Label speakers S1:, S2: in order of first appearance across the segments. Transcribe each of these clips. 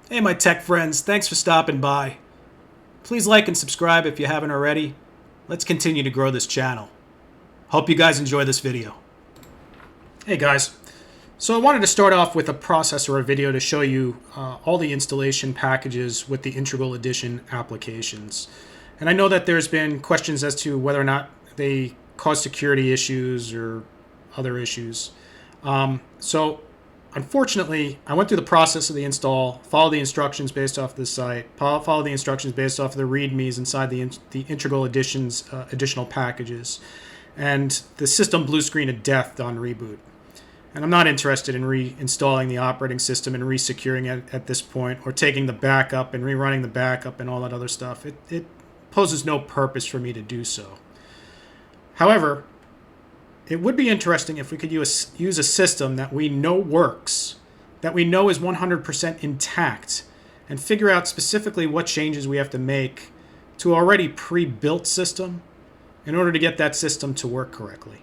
S1: Hey my tech friends, thanks for stopping by. Please like and subscribe if you haven't already. Let's continue to grow this channel. Hope you guys enjoy this video. Hey guys, so I wanted to start off with a process or a video to show you all the installation packages with the Integral Edition applications. And I know that there's been questions as to whether or not they cause security issues or other issues. So unfortunately, I went through the process of the install, followed the instructions based off the site, followed the instructions based off the READMEs inside the Integral Edition's additional packages, and the system blue screen of death on reboot. And I'm not interested in reinstalling the operating system and resecuring it at this point, or taking the backup and rerunning the backup and all that other stuff. It poses no purpose for me to do so. However, it would be interesting if we could use a system that we know works, that we know is 100% intact, and figure out specifically what changes we have to make to an already pre-built system in order to get that system to work correctly.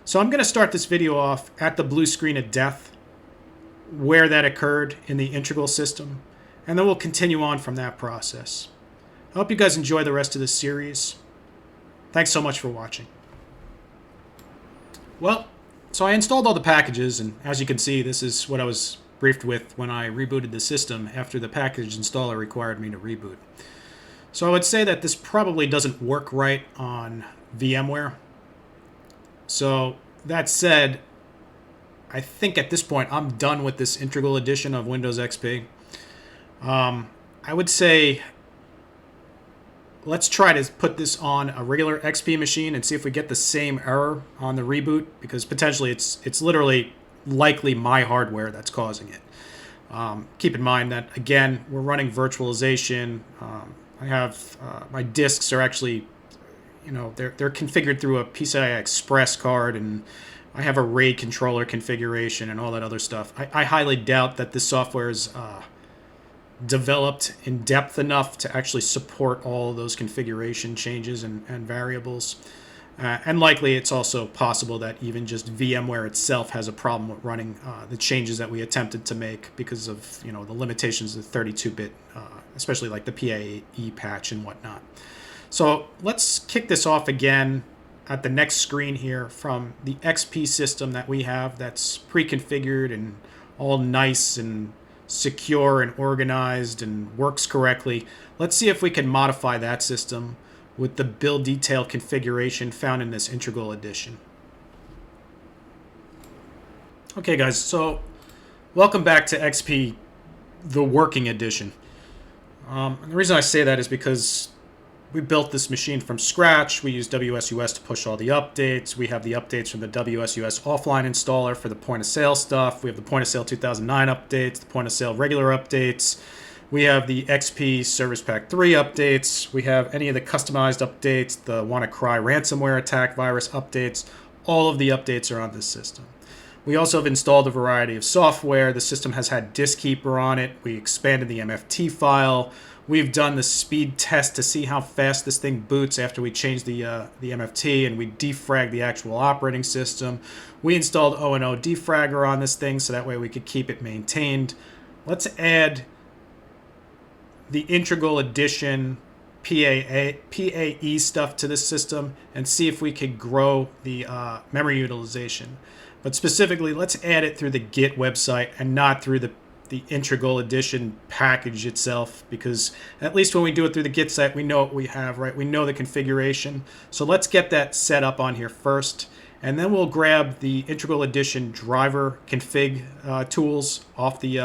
S1: So I'm going to start this video off at the blue screen of death, where that occurred in the Integral system, and then we'll continue on from that process. I hope you guys enjoy the rest of this series. Thanks so much for watching. Well, so I installed all the packages, and as you can see, this is what I was briefed with when I rebooted the system after the package installer required me to reboot. So I would say that this probably doesn't work right on VMware. So that said, I think at this point I'm done with this Integral Edition of Windows XP. I would say let's try to put this on a regular XP machine and see if we get the same error on the reboot, because potentially it's literally likely my hardware that's causing it. Keep in mind that, again, we're running virtualization. I have my disks are actually, they're configured through a PCI Express card, and I have a RAID controller configuration and all that other stuff. I highly doubt that this software is developed in depth enough to actually support all of those configuration changes and variables. And likely it's also possible that even just VMware itself has a problem with running the changes that we attempted to make because of the limitations of the 32-bit, especially like the PAE patch and whatnot. So let's kick this off again at the next screen here from the XP system that we have that's pre-configured and all nice and secure and organized and works correctly. Let's see if we can modify that system with the build detail configuration found in this Integral Edition. Okay guys, so welcome back to XP, the working edition. And the reason I say that is because we built this machine from scratch. We use WSUS to push all the updates. We have the updates from the WSUS offline installer for the point of sale stuff. We have the point of sale 2009 updates, the point of sale regular updates. We have the XP Service Pack 3 updates. We have any of the customized updates, the WannaCry ransomware attack virus updates. All of the updates are on this system. We also have installed a variety of software. The system has had DiskKeeper on it. We expanded the MFT file. We've done the speed test to see how fast this thing boots after we changed the MFT, and we defragged the actual operating system. We installed O&O defragger on this thing so that way we could keep it maintained. Let's add the Integral Edition PAE stuff to this system and see if we could grow the memory utilization. But specifically, let's add it through the Git website and not through the Integral Edition package itself, because at least when we do it through the Git site, we know what we have, right? We know the configuration. So let's get that set up on here first, and then we'll grab the Integral Edition driver config tools off the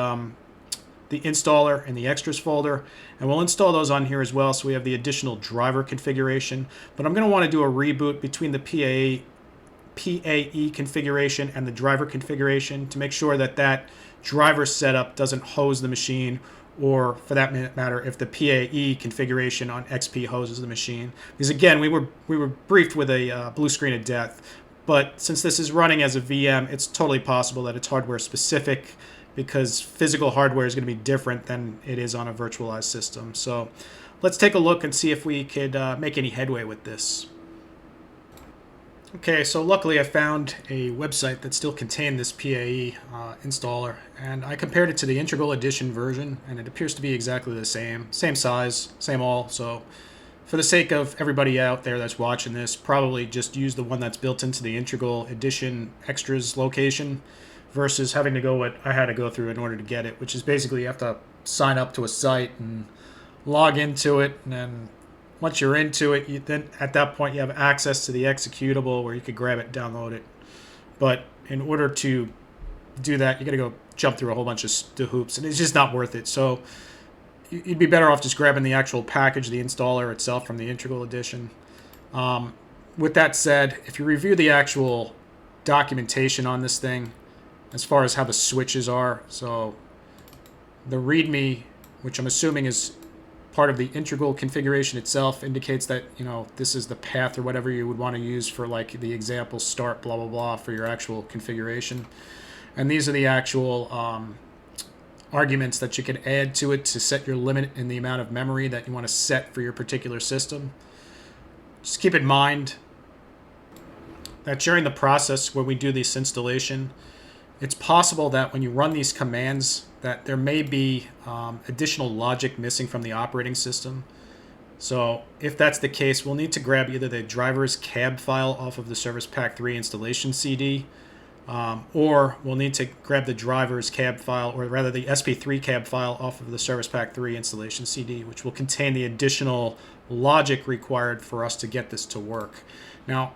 S1: installer in the extras folder, and we'll install those on here as well, so we have the additional driver configuration. But I'm going to want to do a reboot between the PAE configuration and the driver configuration to make sure that that driver setup doesn't hose the machine, or for that matter, if the PAE configuration on XP hoses the machine. Because again, we were briefed with a blue screen of death, but since this is running as a VM, it's totally possible that it's hardware specific, because physical hardware is going to be different than it is on a virtualized system. So let's take a look and see if we could make any headway with this. Okay, so luckily I found a website that still contained this PAE installer, and I compared it to the Integral Edition version, and it appears to be exactly the same size, same all. So for the sake of everybody out there that's watching this, probably just use the one that's built into the Integral Edition extras location versus having to go what I had to go through in order to get it, which is basically you have to sign up to a site and log into it, and then once you're into it, then at that point you have access to the executable where you could grab it, download it. But in order to do that, you got to go jump through a whole bunch of hoops, and it's just not worth it. So you'd be better off just grabbing the actual package, the installer itself from the Integral Edition. With that said, if you review the actual documentation on this thing, as far as how the switches are, so the README, which I'm assuming is part of the integral configuration itself, indicates that, you know, this is the path or whatever you would want to use for like the example start blah blah blah for your actual configuration. And these are the actual arguments that you can add to it to set your limit in the amount of memory that you want to set for your particular system. Just keep in mind that during the process when we do this installation, it's possible that when you run these commands that there may be additional logic missing from the operating system. So if that's the case, we'll need to grab either the driver's cab file off of the Service Pack 3 installation CD, or we'll need to grab the driver's cab file, or rather the SP3 cab file off of the Service Pack 3 installation CD, which will contain the additional logic required for us to get this to work. Now,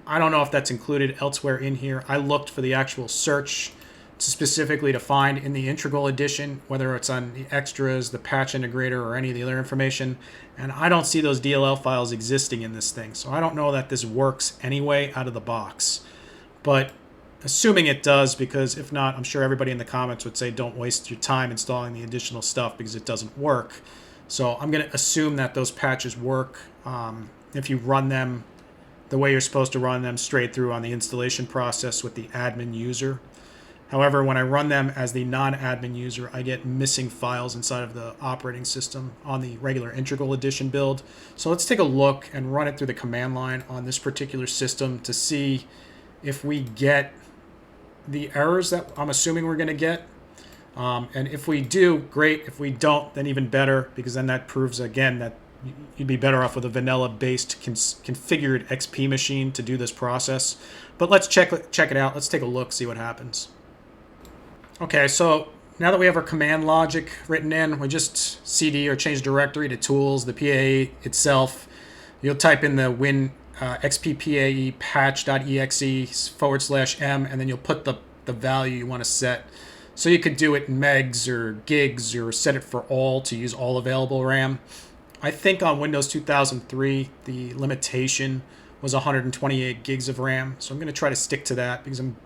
S1: I don't know if that's included elsewhere in here. I looked for the actual search specifically to find in the Integral Edition, whether it's on the extras, the patch integrator, or any of the other information, and I don't see those DLL files existing in this thing. So I don't know that this works anyway out of the box. But assuming it does, because if not, I'm sure everybody in the comments would say don't waste your time installing the additional stuff because it doesn't work. So I'm going to assume that those patches work if you run them the way you're supposed to run them straight through on the installation process with the admin user. However, when I run them as the non-admin user, I get missing files inside of the operating system on the regular Integral Edition build. So let's take a look and run it through the command line on this particular system to see if we get the errors that I'm assuming we're going to get. And if we do, great. If we don't, then even better, because then that proves again that you'd be better off with a vanilla-based configured XP machine to do this process. But let's check it out. Let's take a look, see what happens. Okay, so now that we have our command logic written in, we just cd or change directory to tools, the PAE itself. You'll type in the xppae patch.exe/m, and then you'll put the value you want to set. So you could do it in megs or gigs or set it for all to use all available RAM. I think on Windows 2003, the limitation was 128 gigs of RAM. So I'm going to try to stick to that because I'm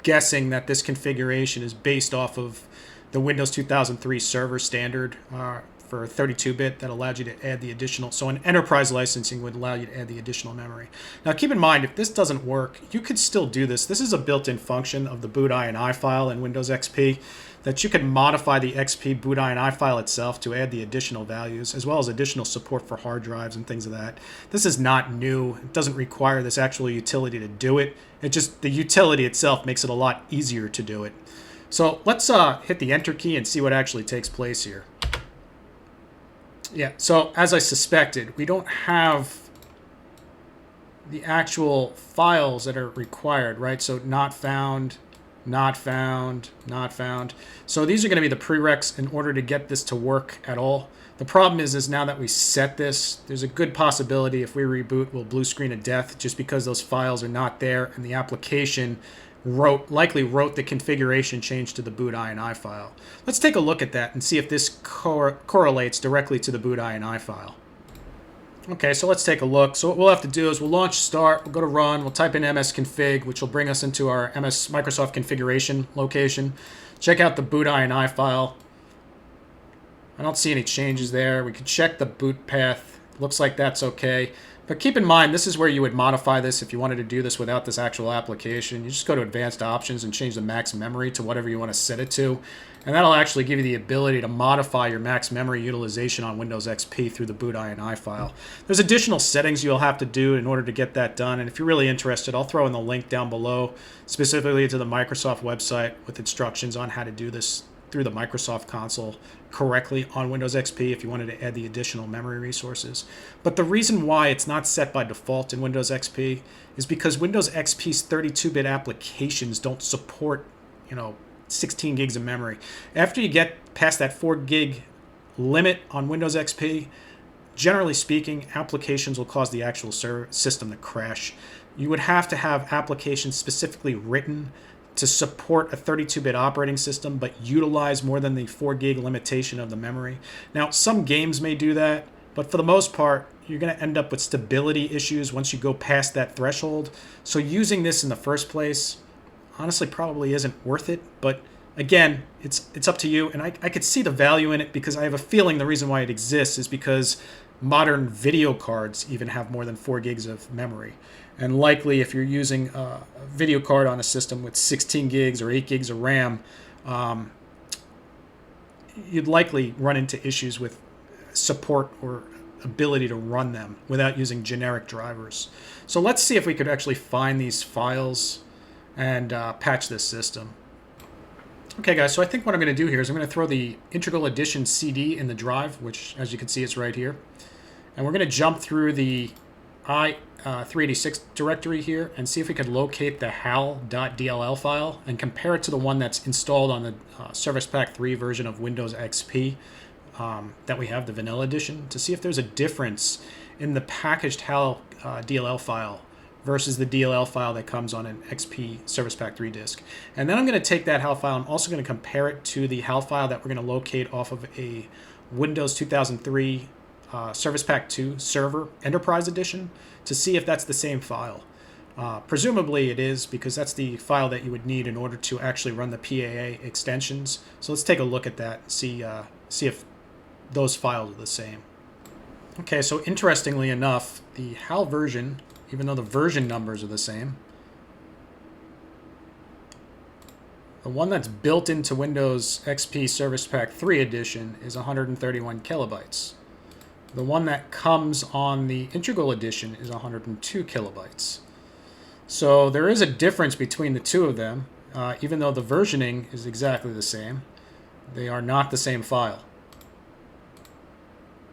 S1: guessing that this configuration is based off of the Windows 2003 server standard for 32-bit that allowed you to add the additional. So an enterprise licensing would allow you to add the additional memory. Now keep in mind, if this doesn't work, you could still do this. This is a built-in function of the boot INI file in Windows XP that you can modify the XP boot INI file itself to add the additional values, as well as additional support for hard drives and things of that. This is not new. It doesn't require this actual utility to do it. It just, the utility itself makes it a lot easier to do it. So let's hit the enter key and see what actually takes place here. Yeah, so as I suspected, we don't have the actual files that are required, right? So not found, not found, not found. So these are going to be the prereqs in order to get this to work at all. The problem is now that we set this, there's a good possibility if we reboot, we'll blue screen of death just because those files are not there and the application likely wrote the configuration change to the boot INI file. Let's take a look at that and see if this correlates directly to the boot INI file. Okay, so let's take a look. So what we'll have to do is we'll launch start, we'll go to run, we'll type in msconfig, which will bring us into our MS Microsoft configuration location. Check out the boot INI file. I don't see any changes there. We can check the boot path. Looks like that's okay. But keep in mind, this is where you would modify this if you wanted to do this without this actual application. You just go to Advanced Options and change the max memory to whatever you want to set it to. And that'll actually give you the ability to modify your max memory utilization on Windows XP through the boot INI file. There's additional settings you'll have to do in order to get that done. And if you're really interested, I'll throw in the link down below, specifically to the Microsoft website with instructions on how to do this through the Microsoft console correctly on Windows XP if you wanted to add the additional memory resources. But the reason why it's not set by default in Windows XP is because Windows XP's 32-bit applications don't support, 16 gigs of memory. After you get past that 4 gig limit on Windows XP, generally speaking, applications will cause the actual system to crash. You would have to have applications specifically written to support a 32-bit operating system, but utilize more than the 4 gig limitation of the memory. Now, some games may do that, but for the most part, you're going to end up with stability issues once you go past that threshold. So using this in the first place, honestly, probably isn't worth it. But again, it's up to you. And I could see the value in it because I have a feeling the reason why it exists is because modern video cards even have more than 4 gigs of memory. And likely, if you're using a video card on a system with 16 gigs or 8 gigs of RAM, you'd likely run into issues with support or ability to run them without using generic drivers. So let's see if we could actually find these files and patch this system. Okay, guys, so I think what I'm going to do here is I'm going to throw the Integral Edition CD in the drive, which, as you can see, it's right here. And we're going to jump through the i386 directory here and see if we could locate the hal.dll file and compare it to the one that's installed on the Service Pack 3 version of Windows XP that we have, the vanilla edition, to see if there's a difference in the packaged hal DLL file versus the DLL file that comes on an XP Service Pack 3 disk. And then I'm going to take that hal file. I'm also going to compare it to the hal file that we're going to locate off of a Windows 2003 Service Pack 2 Server Enterprise Edition to see if that's the same file. Presumably it is, because that's the file that you would need in order to actually run the PAA extensions. So let's take a look at that and see if those files are the same. Okay, so interestingly enough, the HAL version, even though the version numbers are the same, the one that's built into Windows XP Service Pack 3 edition is 131 kilobytes. The one that comes on the Integral Edition is 102 kilobytes. So there is a difference between the two of them. Even though the versioning is exactly the same, they are not the same file.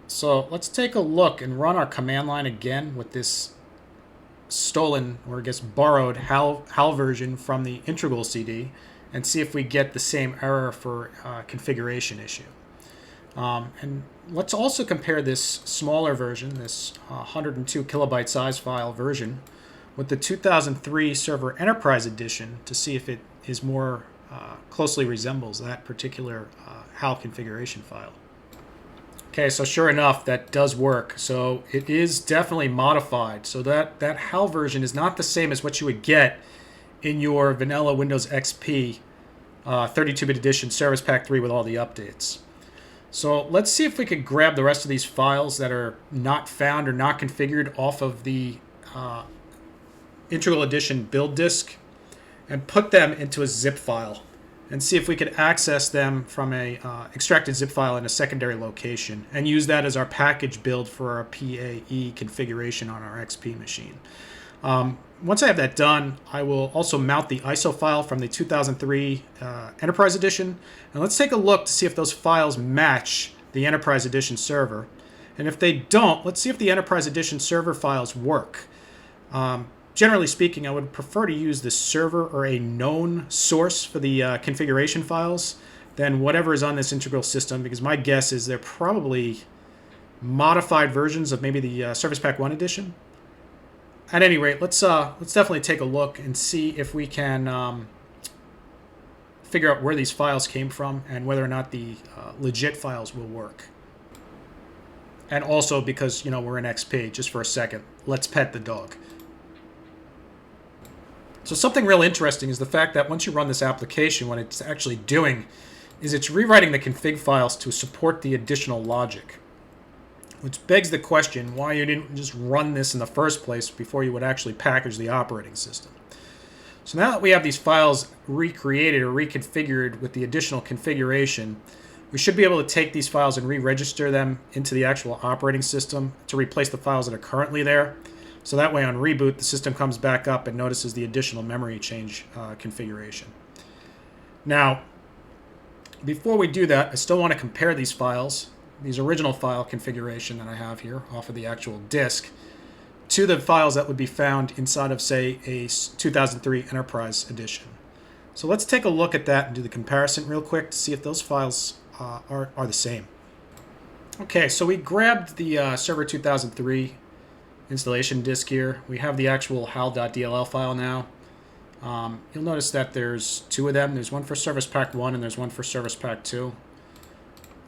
S1: So let's take a look and run our command line again with this stolen, or I guess borrowed, HAL version from the Integral CD and see if we get the same error for configuration issue. And let's also compare this smaller version, this 102 kilobyte size file version, with the 2003 Server Enterprise Edition to see if it is more closely resembles that particular HAL configuration file. Okay, so sure enough, that does work. So it is definitely modified. So that HAL version is not the same as what you would get in your vanilla Windows XP 32-bit edition Service Pack 3 with all the updates. So let's see if we could grab the rest of these files that are not found or not configured off of the Integral Edition build disk and put them into a zip file and see if we could access them from a extracted zip file in a secondary location and use that as our package build for our PAE configuration on our XP machine. Once I have that done, I will also mount the ISO file from the 2003 Enterprise Edition. And let's take a look to see if those files match the Enterprise Edition server. And if they don't, let's see if the Enterprise Edition server files work. Generally speaking, I would prefer to use the server or a known source for the configuration files than whatever is on this integral system, because my guess is they're probably modified versions of maybe the Service Pack 1 edition. At any rate, let's definitely take a look and see if we can figure out where these files came from and whether or not the legit files will work. And also, because we're in XP, just for a second, let's pet the dog. So something real interesting is the fact that once you run this application, what it's actually doing is it's rewriting the config files to support the additional logic. which begs the question why you didn't just run this in the first place before you would actually package the operating system. So now that we have these files recreated or reconfigured with the additional configuration, we should be able to take these files and re-register them into the actual operating system to replace the files that are currently there. So that way on reboot, the system comes back up and notices the additional memory change configuration. Now, before we do that, I still want to compare these files, these original file configuration that I have here off of the actual disk, to the files that would be found inside of, say, a 2003 Enterprise Edition. So let's take a look at that and do the comparison real quick to see if those files are the same. Okay, so we grabbed the Server 2003 installation disk here. We have the actual hal.dll file now. You'll notice that there's two of them. There's one for Service Pack 1 and there's one for Service Pack 2.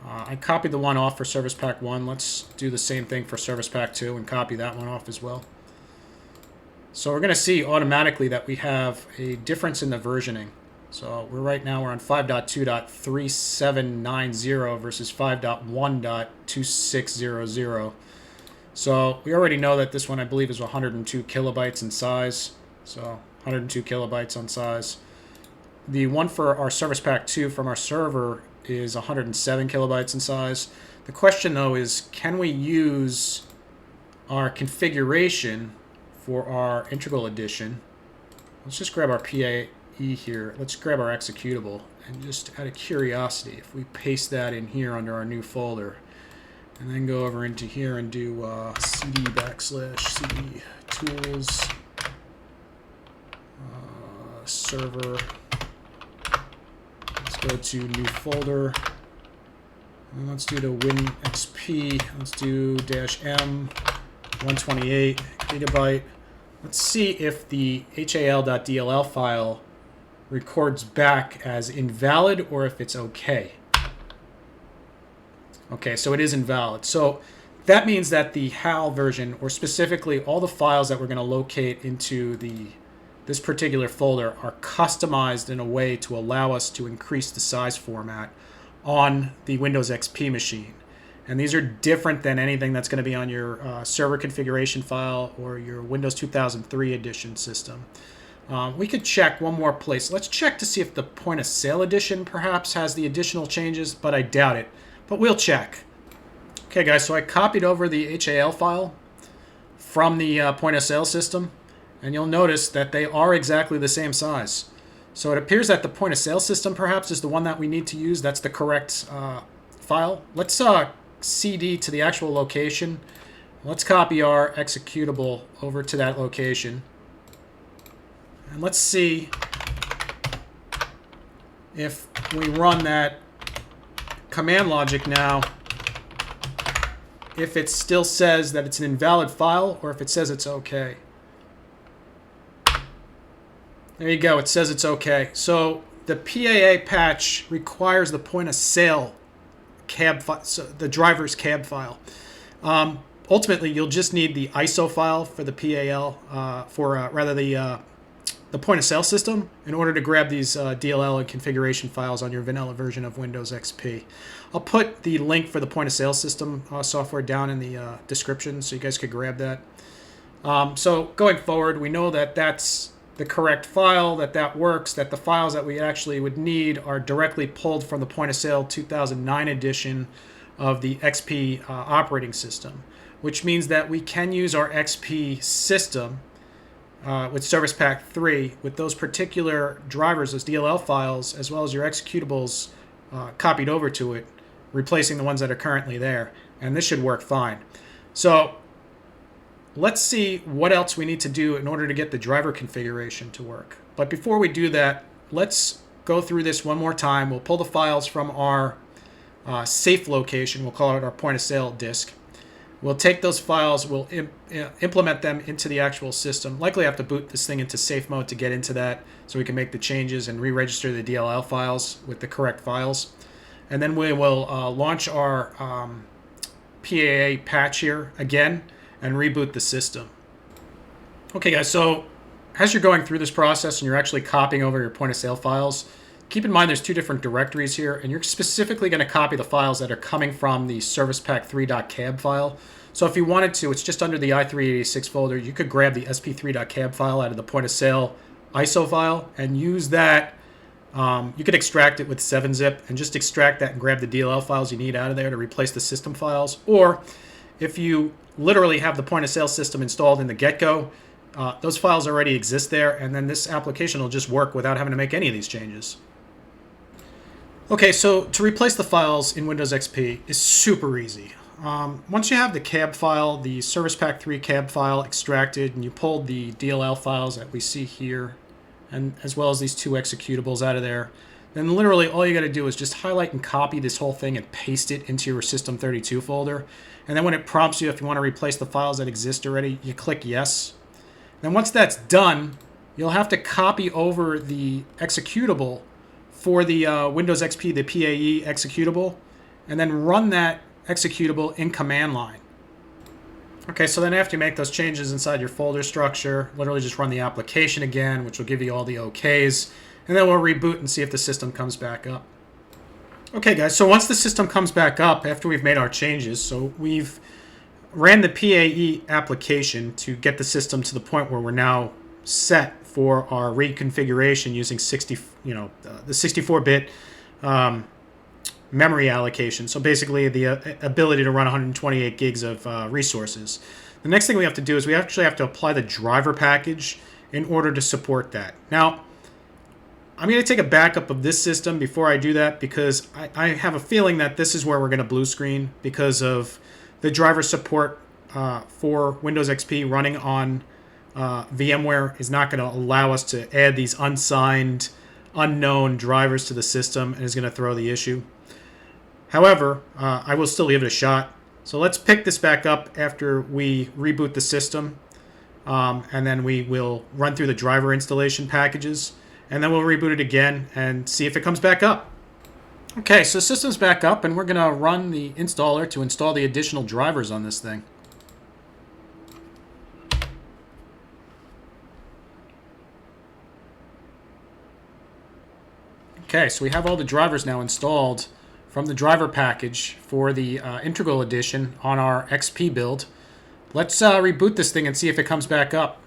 S1: I copied the one off for Service Pack 1. Let's do the same thing for Service Pack 2 and copy that one off as well. So we're going to see automatically that we have a difference in the versioning. So right now we're on 5.2.3790 versus 5.1.2600. So we already know that this one, I believe, is 102 kilobytes in size. So 102 kilobytes on size. The one for our Service Pack 2 from our server is 107 kilobytes in size. The question, though, is can we use our configuration for our integral edition? Let's just grab our PAE here. Let's grab our executable. And just out of curiosity, if we paste that in here under our new folder, and then go over into here and do cd tools server. Let's go to new folder. And let's do the WinXP. Let's do -m 128 gigabyte. Let's see if the hal.dll file records back as invalid or if it's okay. Okay, so it is invalid. So that means that the HAL version, or specifically all the files that we're going to locate into this particular folder, are customized in a way to allow us to increase the size format on the Windows XP machine. And these are different than anything that's going to be on your server configuration file or your Windows 2003 edition system. We could check one more place. Let's check to see if the point of sale edition perhaps has the additional changes, but I doubt it. But we'll check. Okay, guys, so I copied over the HAL file from the point of sale system, and you'll notice that they are exactly the same size. So it appears that the point of sale system perhaps is the one that we need to use. That's the correct file. Let's CD to the actual location. Let's copy our executable over to that location. And let's see if we run that command logic now, if it still says that it's an invalid file or if it says it's okay. There you go, it says it's okay. So the PAA patch requires the point of sale cab file, so the driver's cab file. Ultimately, you'll just need the ISO file for the PAL, the point of sale system in order to grab these DLL and configuration files on your vanilla version of Windows XP. I'll put the link for the point of sale system software down in the description so you guys could grab that. So going forward, we know that that's the correct file, that works, that the files that we actually would need are directly pulled from the point of sale 2009 edition of the XP operating system, which means that we can use our XP system with Service Pack 3 with those particular drivers, those DLL files, as well as your executables copied over to it, replacing the ones that are currently there. And this should work fine. So let's see what else we need to do in order to get the driver configuration to work. But before we do that, let's go through this one more time. We'll pull the files from our safe location. We'll call it our point of sale disk. We'll take those files, we'll implement them into the actual system. Likely have to boot this thing into safe mode to get into that so we can make the changes and re-register the DLL files with the correct files. And then we will launch our PAA patch here again and reboot the system. Okay, guys, so as you're going through this process and you're actually copying over your point of sale files, keep in mind there's two different directories here, and you're specifically going to copy the files that are coming from the servicepack3.cab file. So if you wanted to, it's just under the i386 folder. You could grab the sp3.cab file out of the point of sale ISO file and use that. You could extract it with 7-zip and just extract that and grab the DLL files you need out of there to replace the system files. Or if you literally have the point of sale system installed in the get-go, those files already exist there, and then this application will just work without having to make any of these changes. Okay, so to replace the files in Windows XP is super easy. Once you have the cab file, the Service Pack 3 cab file extracted, and you pulled the DLL files that we see here, and as well as these two executables out of there, then literally all you got to do is just highlight and copy this whole thing and paste it into your System32 folder. And then when it prompts you if you want to replace the files that exist already, you click yes. Then once that's done, you'll have to copy over the executable for the Windows XP, the PAE executable, and then run that executable in command line. Okay, so then after you make those changes inside your folder structure, literally just run the application again, which will give you all the OKs, and then we'll reboot and see if the system comes back up. Okay, guys, so once the system comes back up after we've made our changes, so we've ran the PAE application to get the system to the point where we're now set for our reconfiguration using the 64-bit memory allocation. So basically the ability to run 128 gigs of resources. The next thing we have to do is we actually have to apply the driver package in order to support that. Now, I'm going to take a backup of this system before I do that because I have a feeling that this is where we're going to blue screen because of the driver support for Windows XP running on VMware is not going to allow us to add these unsigned, unknown drivers to the system and is going to throw the issue. However, I will still give it a shot. So let's pick this back up after we reboot the system, and then we will run through the driver installation packages, and then we'll reboot it again and see if it comes back up. Okay, so the system's back up, and we're going to run the installer to install the additional drivers on this thing. Okay, so we have all the drivers now installed from the driver package for the Integral Edition on our XP build. Let's reboot this thing and see if it comes back up.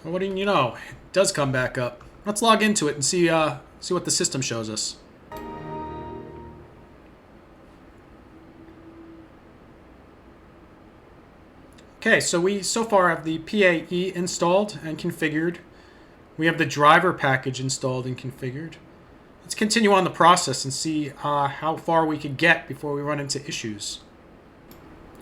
S1: Well, what do you know? It does come back up. Let's log into it and see what the system shows us. Okay, so we so far have the PAE installed and configured. We have the driver package installed and configured. Let's continue on the process and see how far we could get before we run into issues.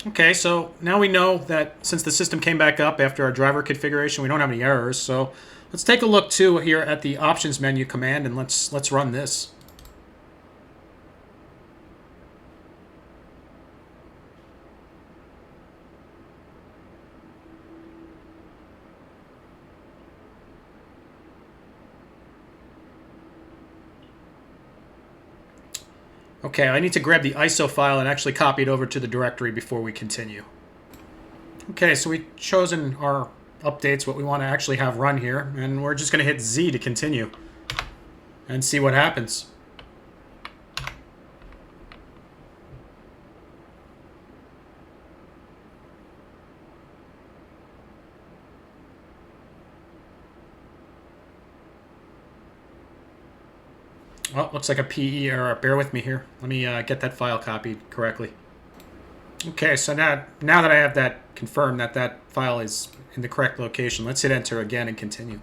S1: Okay, so now we know that since the system came back up after our driver configuration, we don't have any errors. So let's take a look too here at the options menu command and let's run this. Okay, I need to grab the ISO file and actually copy it over to the directory before we continue. Okay, so we've chosen our updates, what we want to actually have run here, and we're just going to hit Z to continue and see what happens. Well, looks like a PE error. Bear with me here. Let me get that file copied correctly. Okay, so now that I have that confirmed that file is in the correct location, let's hit enter again and continue.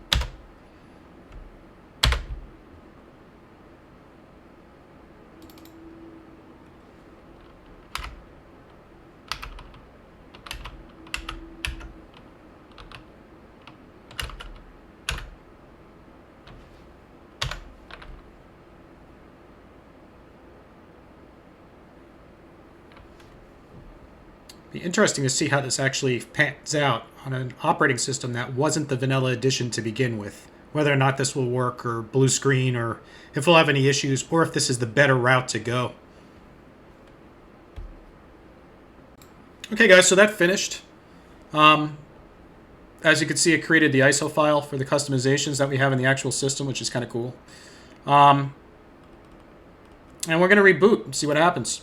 S1: be interesting to see how this actually pans out on an operating system that wasn't the vanilla edition to begin with. Whether or not this will work, or blue screen, or if we'll have any issues, or if this is the better route to go. Okay guys, so that finished. As you can see, it created the ISO file for the customizations that we have in the actual system, which is kind of cool. And we're going to reboot and see what happens.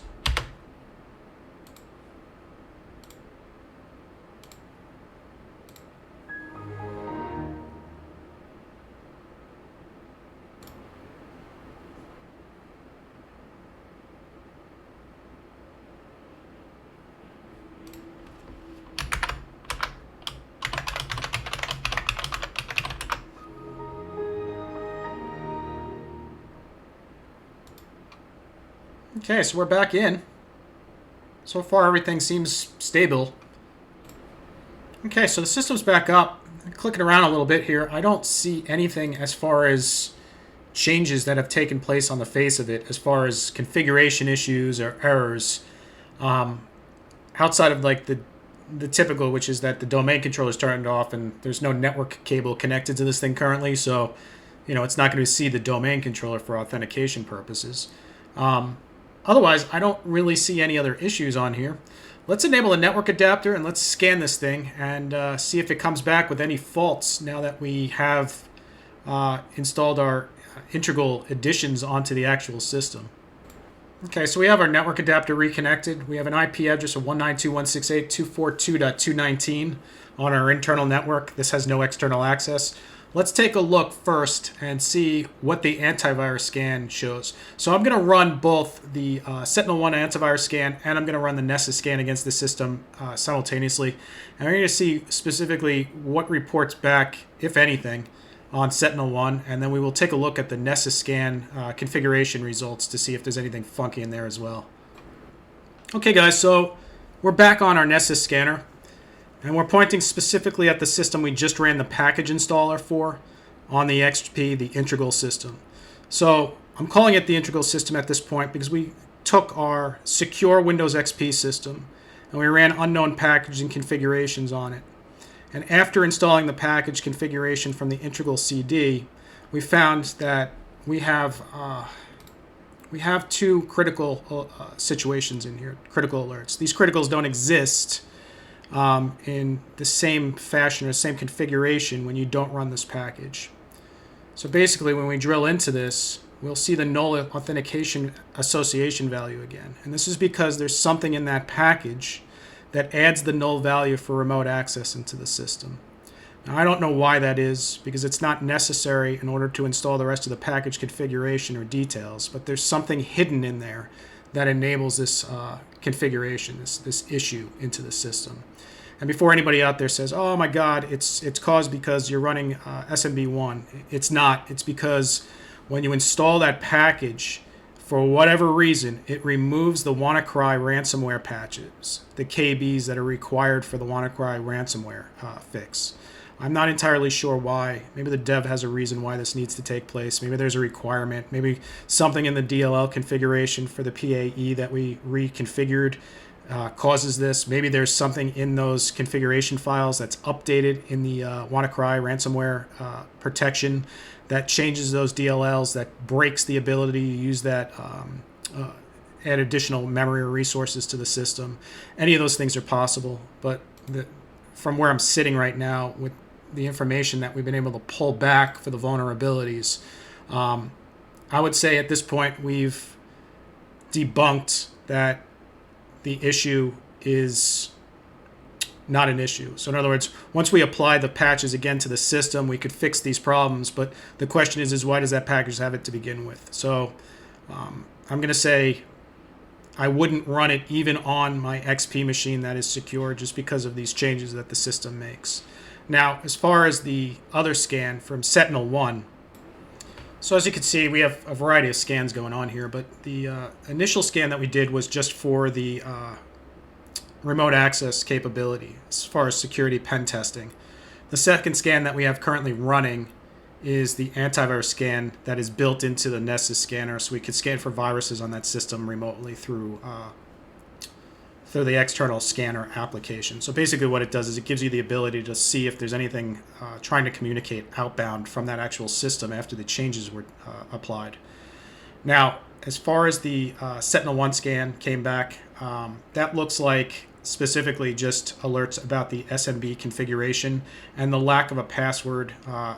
S1: Okay, so we're back in. So far, everything seems stable. Okay, so the system's back up. Clicking around a little bit here, I don't see anything as far as changes that have taken place on the face of it, as far as configuration issues or errors. Outside of like the typical, which is that the domain controller is turned off and there's no network cable connected to this thing currently, so it's not going to see the domain controller for authentication purposes. Otherwise, I don't really see any other issues on here. Let's enable a network adapter and let's scan this thing and see if it comes back with any faults now that we have installed our integral additions onto the actual system. Okay, so we have our network adapter reconnected. We have an IP address of 192.168.242.219 on our internal network. This has no external access. Let's take a look first and see what the antivirus scan shows. So I'm going to run both the Sentinel-1 antivirus scan and I'm going to run the Nessus scan against the system simultaneously. And we're going to see specifically what reports back, if anything, on Sentinel-1. And then we will take a look at the Nessus scan configuration results to see if there's anything funky in there as well. Okay, guys, so we're back on our Nessus scanner. And we're pointing specifically at the system we just ran the package installer for on the XP, the integral system. So I'm calling it the integral system at this point because we took our secure Windows XP system and we ran unknown packages and configurations on it. And after installing the package configuration from the integral CD, we found that we have two critical situations in here, critical alerts. These criticals don't exist in the same fashion or same configuration when you don't run this package. So basically, when we drill into this, we'll see the null authentication association value again. And this is because there's something in that package that adds the null value for remote access into the system. Now, I don't know why that is, because it's not necessary in order to install the rest of the package configuration or details, but there's something hidden in there that enables this configuration, this issue into the system. And before anybody out there says, oh my God, it's caused because you're running SMB1, it's not. It's because when you install that package, for whatever reason, it removes the WannaCry ransomware patches, the KBs that are required for the WannaCry ransomware fix. I'm not entirely sure why. Maybe the dev has a reason why this needs to take place. Maybe there's a requirement. Maybe something in the DLL configuration for the PAE that we reconfigured causes this. Maybe there's something in those configuration files that's updated in the WannaCry ransomware protection that changes those DLLs, that breaks the ability to use that, add additional memory or resources to the system. Any of those things are possible, but from where I'm sitting right now with the information that we've been able to pull back for the vulnerabilities, I would say at this point we've debunked that the issue is not an issue. So in other words, once we apply the patches again to the system, we could fix these problems. But the question is why does that package have it to begin with? So I'm going to say I wouldn't run it even on my XP machine that is secure just because of these changes that the system makes. Now, as far as the other scan from Sentinel-1, so as you can see, we have a variety of scans going on here, but the initial scan that we did was just for the remote access capability as far as security pen testing. The second scan that we have currently running is the antivirus scan that is built into the Nessus scanner, so we could scan for viruses on that system remotely through through the external scanner application. So basically what it does is it gives you the ability to see if there's anything trying to communicate outbound from that actual system after the changes were applied. Now, as far as the Sentinel-1 scan came back, that looks like specifically just alerts about the SMB configuration and the lack of a password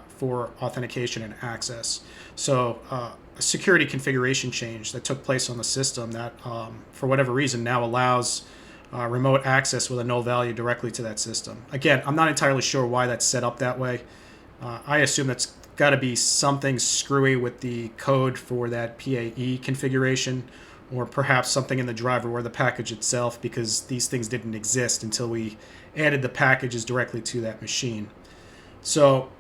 S1: for authentication and access. So a security configuration change that took place on the system that, for whatever reason, now allows remote access with a null value directly to that system. Again, I'm not entirely sure why that's set up that way. I assume that's got to be something screwy with the code for that PAE configuration, or perhaps something in the driver or the package itself, because these things didn't exist until we added the packages directly to that machine. So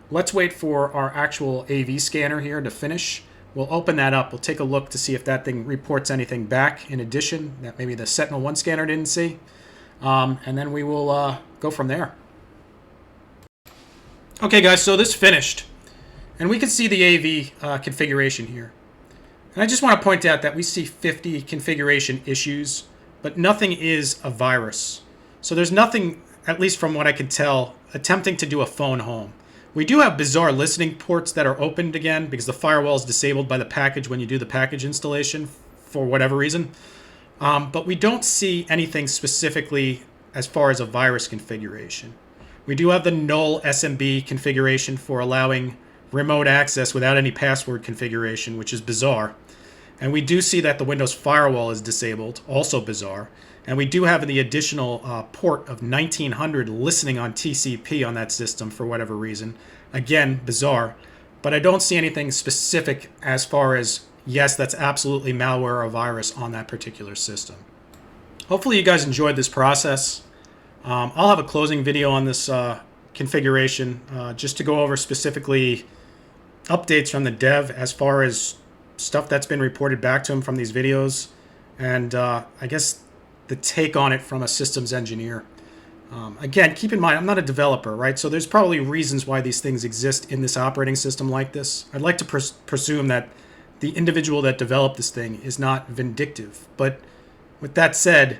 S1: let's wait for our actual AV scanner here to finish. We'll open that up. We'll take a look to see if that thing reports anything back in addition that maybe the Sentinel-1 scanner didn't see. And then we will go from there. Okay, guys, so this finished. And we can see the AV configuration here. And I just want to point out that we see 50 configuration issues, but nothing is a virus. So there's nothing, at least from what I can tell, attempting to do a phone home. We do have bizarre listening ports that are opened again because the firewall is disabled by the package when you do the package installation for whatever reason. But we don't see anything specifically as far as a virus configuration. We do have the null SMB configuration for allowing remote access without any password configuration, which is bizarre. And we do see that the Windows firewall is disabled, also bizarre. And we do have the additional port of 1900 listening on TCP on that system for whatever reason. Again, bizarre. But I don't see anything specific as far as, yes, that's absolutely malware or virus on that particular system. Hopefully you guys enjoyed this process. I'll have a closing video on this configuration just to go over specifically updates from the dev as far as stuff that's been reported back to him from these videos, and I guess the take on it from a systems engineer. Again, keep in mind, I'm not a developer, right? So there's probably reasons why these things exist in this operating system like this. I'd like to presume that the individual that developed this thing is not vindictive. But with that said,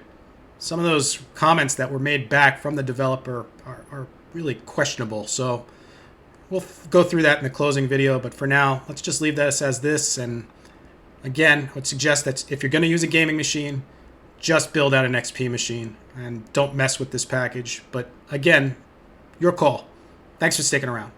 S1: some of those comments that were made back from the developer are really questionable. So we'll go through that in the closing video. But for now, let's just leave this as this. And again, I would suggest that if you're going to use a gaming machine, just build out an XP machine and don't mess with this package. But again, your call. Thanks for sticking around.